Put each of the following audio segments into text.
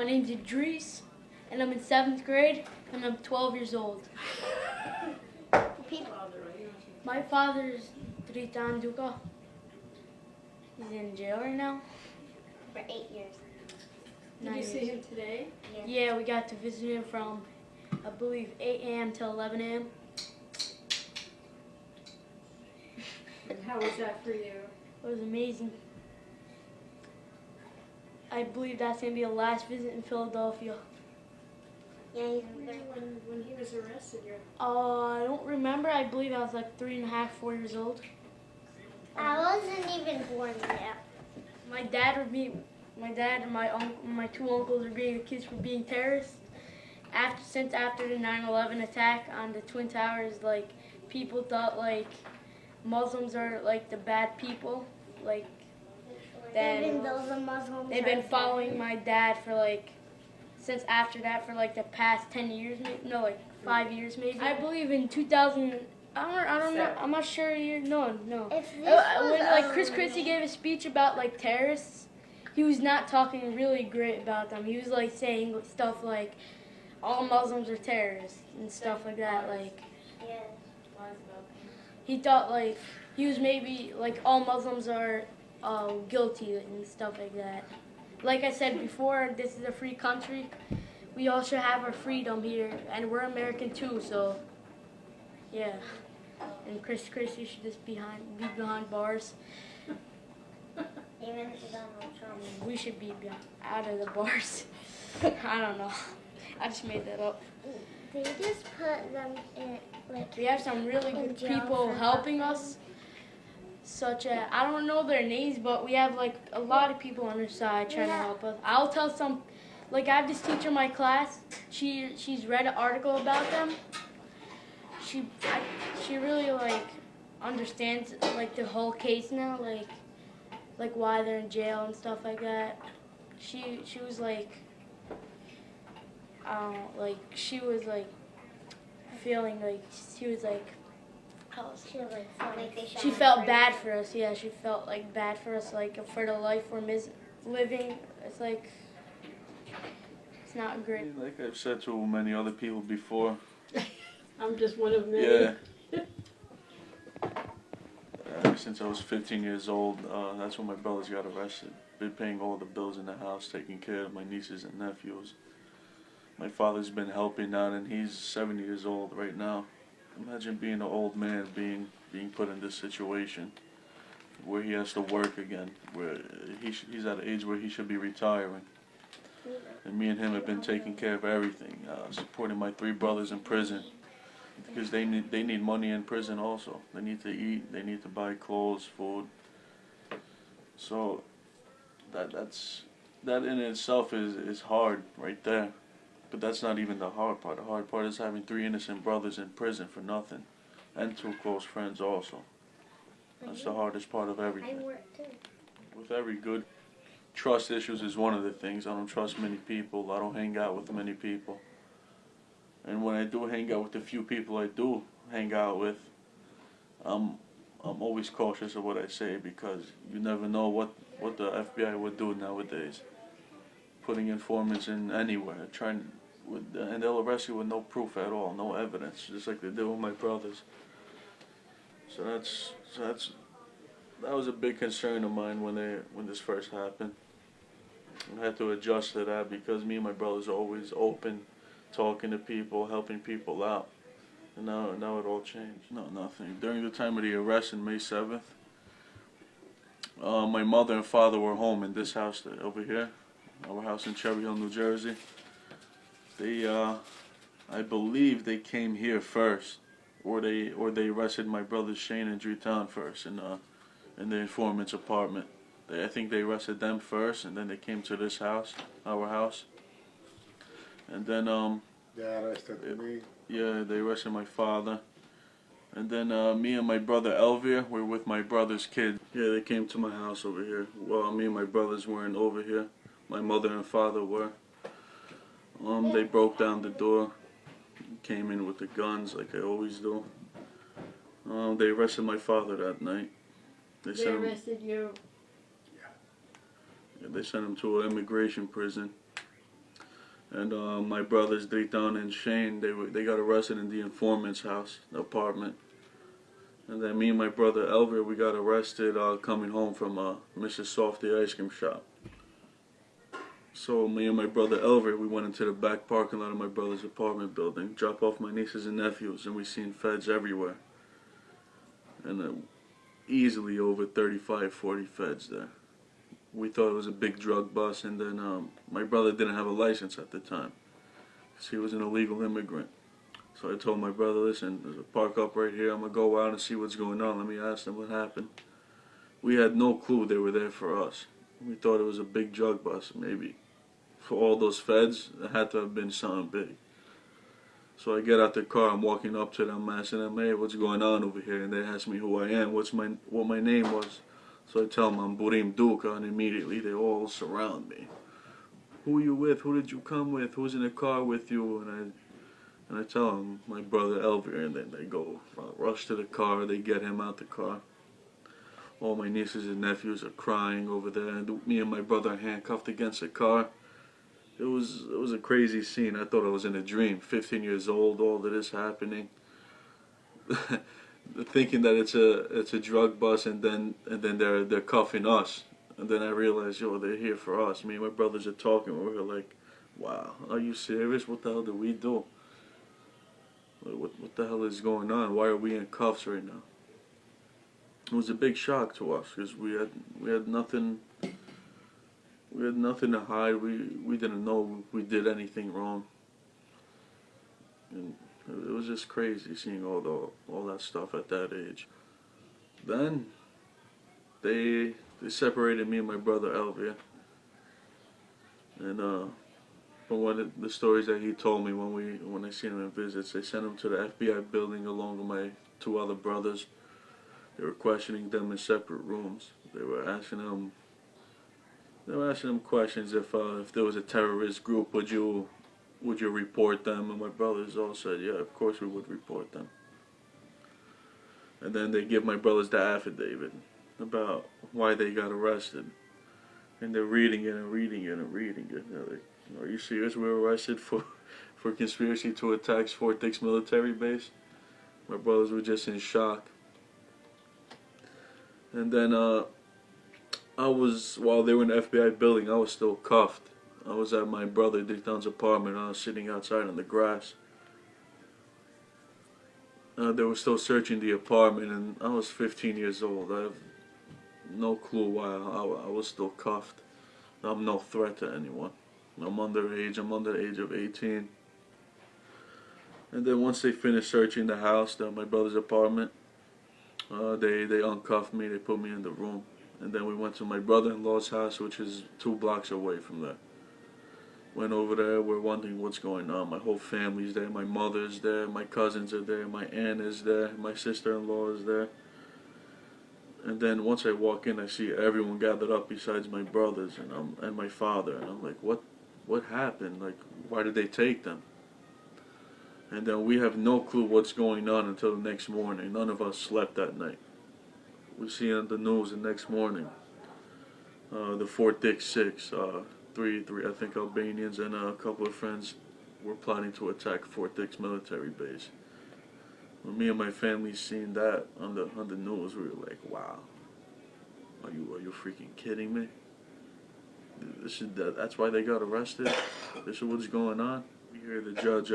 My name's Idris, and I'm in 7th grade, and I'm 12 years old. My father's Idris Burim Duka. He's in jail right now. For 8 years. Did you see him today? Yeah, we got to visit him from, I believe, 8 a.m. till 11 a.m. And how was that for you? It was amazing. I believe that's going to be the last visit in Philadelphia. Yeah, he's When he was arrested, I don't remember. I believe I was like 3.5, 4 years old. I wasn't even born yet. My dad and my two uncles were being accused for being terrorists. Since after the 9/11 attack on the Twin Towers, like, people thought like Muslims are like the bad people. Like, then Even though the Muslims they've been following my dad for like since after that for like the past 10 years, no, like 5 years maybe. I believe in 2000. I don't know. I'm not sure. No. When like Chris Christie gave a speech about like terrorists, he was not talking really great about them. He was like saying stuff like all Muslims are terrorists and stuff like that. Like, he thought like he was maybe like all Muslims are guilty and stuff like that. Like I said before, this is a free country. We all should have our freedom here, and we're American too. So, yeah. And Chris Christie should just be behind bars. Even Donald Trump. We should be out of the bars. I don't know. I just made that up. They just put them in, like, We have some really good people helping us, such as, I don't know their names, but we have like a lot of people on our side trying to help us. I'll tell some, like I have this teacher in my class, she's read an article about them. She really like understands like the whole case now, like why they're in jail and stuff like that. She was like she was like feeling like she was like she felt bad for us. Yeah, she felt like bad for us, like for the life we're living. It's like it's not great. Like I've said to many other people before. I'm just one of many. Yeah. Since I was 15 years old, that's when my brothers got arrested. Been paying all the bills in the house, taking care of my nieces and nephews. My father's been helping out, and he's 70 years old right now. Imagine being an old man, being put in this situation where he has to work again, where he's at an age where he should be retiring. And me and him have been taking care of everything, supporting my 3 brothers in prison. Because they need money in prison also. They need to eat, they need to buy clothes, food. So that in itself is hard right there. But that's not even the hard part. The hard part is having 3 innocent brothers in prison for nothing. And 2 close friends also. That's the hardest part of everything. I work too. With every good, trust issues is one of the things. I don't trust many people. I don't hang out with many people. And when I do hang out with the few people I do hang out with, I'm always cautious of what I say, because you never know what the FBI would do nowadays. Putting informants in anywhere, and they'll arrest you with no proof at all, no evidence, just like they did with my brothers. So that was a big concern of mine when this first happened. I had to adjust to that, because me and my brothers are always open, talking to people, helping people out. And now it all changed. No, nothing. During the time of the arrest on May 7th, my mother and father were home in this house over here, our house in Cherry Hill, New Jersey. They, I believe they came here first, or they arrested my brothers Shane and Drew Town first in the informant's apartment. I think they arrested them first, and then they came to this house, our house. And then they arrested me. Yeah, they arrested my father. And then me and my brother Elvir were with my brother's kid. Yeah, they came to my house over here. Well, me and my brothers weren't over here. My mother and father were. They broke down the door, came in with the guns like they always do. They arrested my father that night. They arrested you? Yeah, they sent him to an immigration prison. And my brothers Dritan and Shane, they got arrested in the informant's house, the apartment. And then me and my brother Elver, we got arrested coming home from Mrs. Softy ice cream shop. So me and my brother Elver, we went into the back parking lot of my brother's apartment building, drop off my nieces and nephews, and we seen feds everywhere. And easily over 35, 40 feds there. We thought it was a big drug bust, and then my brother didn't have a license at the time, because he was an illegal immigrant. So I told my brother, listen, there's a park up right here, I'm going to go out and see what's going on, let me ask them what happened. We had no clue they were there for us. We thought it was a big drug bust, maybe. For all those feds, it had to have been something big. So I get out the car, I'm walking up to them, asking them, hey, what's going on over here? And they ask me who I am, what my name was. So I tell them I'm Burim Duka, and immediately they all surround me. Who are you with? Who did you come with? Who's in the car with you? And I tell them my brother Elver, and then they go rush to the car. They get him out the car. All my nieces and nephews are crying over there, and me and my brother are handcuffed against the car. It was a crazy scene. I thought I was in a dream. 15 years old, all of this happening. Thinking that it's a drug bust, and then they're cuffing us. And then I realized, yo, they're here for us. Me and my brothers are talking. We were like, wow, are you serious? What the hell did we do? What the hell is going on? Why are we in cuffs right now? It was a big shock to us, because we had nothing. We had nothing to hide. We didn't know we did anything wrong. And it was just crazy seeing all that stuff at that age. Then they separated me and my brother Elvia. And from the stories that he told me when I seen him in visits, they sent him to the FBI building along with my two other brothers. They were questioning them in separate rooms. They were asking them questions. If there was a terrorist group, would you report them? And my brothers all said, yeah, of course we would report them. And then they give my brothers the affidavit about why they got arrested. And they're reading it and reading it and reading it. They're like, are you serious? We were arrested for conspiracy to attack Fort Dix military base? My brothers were just in shock. And then while they were in the FBI building, I was still cuffed. I was at my brother Dictan's apartment. I was sitting outside on the grass. They were still searching the apartment, and I was 15 years old. I have no clue why I was still cuffed. I'm no threat to anyone. I'm underage. I'm under the age of 18. And then once they finished searching the house, my brother's apartment, they uncuffed me. They put me in the room. And then we went to my brother-in-law's house, which is 2 blocks away from there. Went over there, we're wondering what's going on. My whole family's there, my mother's there, my cousins are there, my aunt is there, my sister-in-law is there. And then once I walk in, I see everyone gathered up besides my brothers and my father. And I'm like, what happened? Like, why did they take them? And then we have no clue what's going on until the next morning. None of us slept that night. We see on the news the next morning, the Fort Dix 6, three I think Albanians and a couple of friends were plotting to attack Fort Dix military base. When me and my family seen that on the news, we were like, wow, are you freaking kidding me? That's why they got arrested? This is what's going on? We hear the judge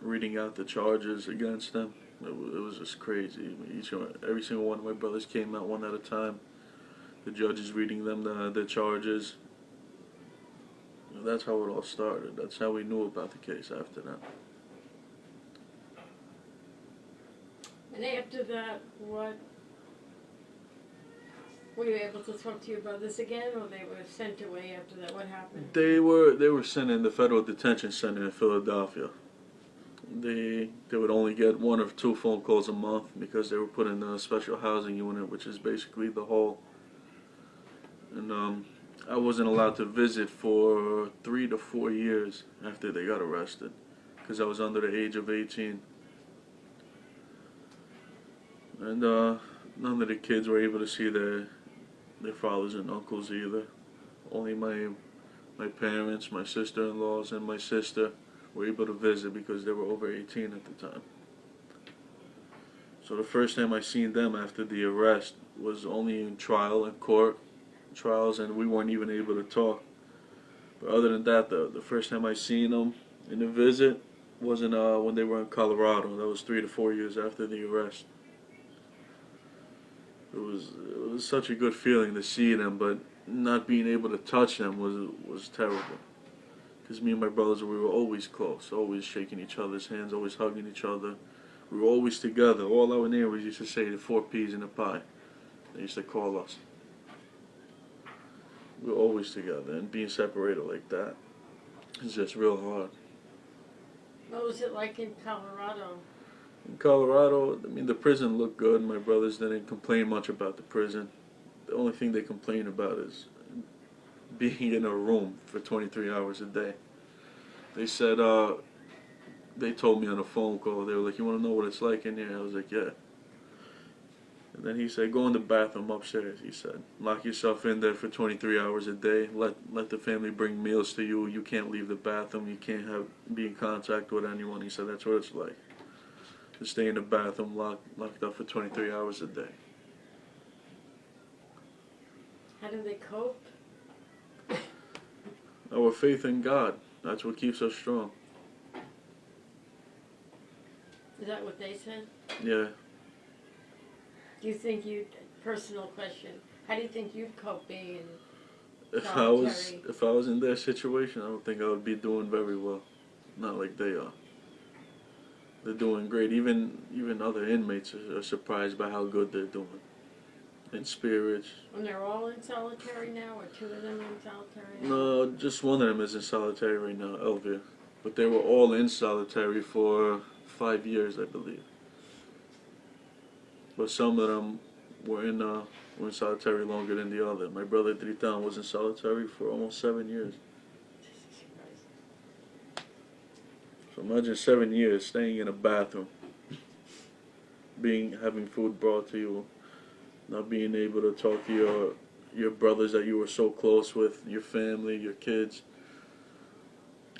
reading out the charges against them. It was just crazy. Every single one of my brothers came out one at a time. The judge is reading them the charges. That's how it all started. That's how we knew about the case after that. And after that, what? Were you able to talk to your brothers again, or they were sent away after that? What happened? They were sent in the federal detention center in Philadelphia. They would only get 1 or 2 phone calls a month because they were put in a special housing unit, which is basically the hole. And I wasn't allowed to visit for 3 to 4 years after they got arrested because I was under the age of 18. And none of the kids were able to see their fathers and uncles either. Only my My parents, my sister-in-laws, and my sister were able to visit because they were over 18 at the time. So the first time I seen them after the arrest was only in court trials, and we weren't even able to talk. But other than that, the first time I seen them in a visit wasn't when they were in Colorado. That was 3 to 4 years after the arrest. It was such a good feeling to see them, but not being able to touch them was terrible. Because me and my brothers, we were always close, always shaking each other's hands, always hugging each other. We were always together. All our neighbors used to say the 4 peas in a pie. They used to call us. We were always together, and being separated like that is just real hard. What was it like in Colorado? In Colorado, I mean, the prison looked good. My brothers didn't complain much about the prison. The only thing they complain about is being in a room for 23 hours a day. They said, they told me on a phone call, they were like, "You want to know what it's like in here?" I was like, "Yeah." And then he said, "Go in the bathroom upstairs," he said. "Lock yourself in there for 23 hours a day. Let the family bring meals to you. You can't leave the bathroom. You can't be in contact with anyone." He said, "That's what it's like. To stay in the bathroom locked up for 23 hours a day." How do they cope? Our faith in God, that's what keeps us strong. Is that what they said? Yeah. Do you think personal question, how do you think you'd cope being If solitary? I was in their situation, I don't think I would be doing very well. Not like they are. They're doing great. Even other inmates are surprised by how good they're doing. In spirits. And they're all in solitary now, or 2 of them in solitary now? No, just one of them is in solitary right now, Elvia. But they were all in solitary for 5 years, I believe. But some of them were in solitary longer than the other. My brother Dritan was in solitary for almost 7 years. Jesus Christ. So imagine 7 years staying in a bathroom, having food brought to you, not being able to talk to your brothers that you were so close with, your family, your kids.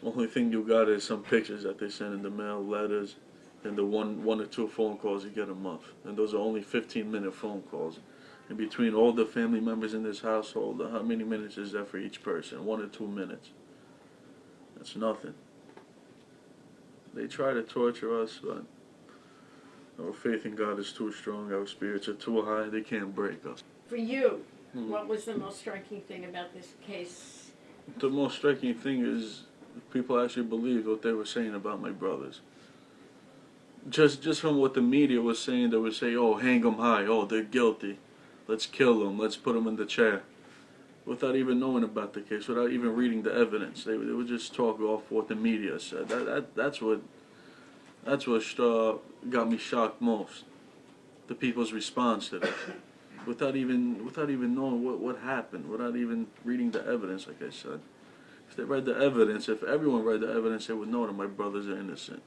Only thing you got is some pictures that they send in the mail, letters, and the one or two phone calls you get a month. And those are only 15-minute phone calls. And between all the family members in this household, how many minutes is that for each person? 1 or 2 minutes. That's nothing. They try to torture us, but our faith in God is too strong. Our spirits are too high. They can't break us. For you, what was the most striking thing about this case? The most striking thing is people actually believed what they were saying about my brothers. Just from what the media was saying, they would say, "Oh, hang them high. Oh, they're guilty. Let's kill them. Let's put them in the chair." Without even knowing about the case, without even reading the evidence. They would just talk off what the media said. That's what got me shocked most. The people's response to this. Without even knowing what happened, without even reading the evidence, like I said. If they read the evidence, if everyone read the evidence, they would know that my brothers are innocent.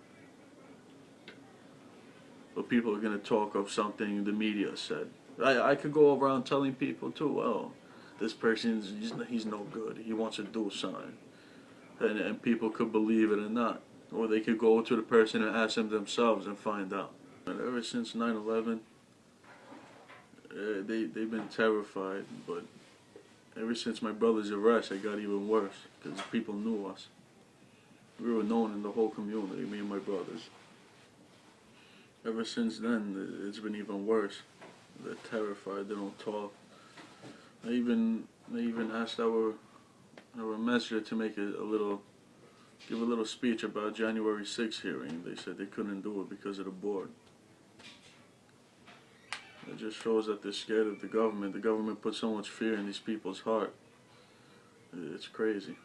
But people are going to talk of something the media said. I could go around telling people too, "Well, this person, he's no good. He wants to do something." And people could believe it or not. Or they could go to the person and ask them themselves and find out. And ever since 9/11, they've been terrified. But ever since my brother's arrest, it got even worse. Because people knew us. We were known in the whole community, me and my brothers. Ever since then, it's been even worse. They're terrified. They don't talk. They even asked our messenger to make give a little speech about January 6th hearing. They said they couldn't do it because of the board. It just shows that they're scared of the government. The government put so much fear in these people's heart. It's crazy.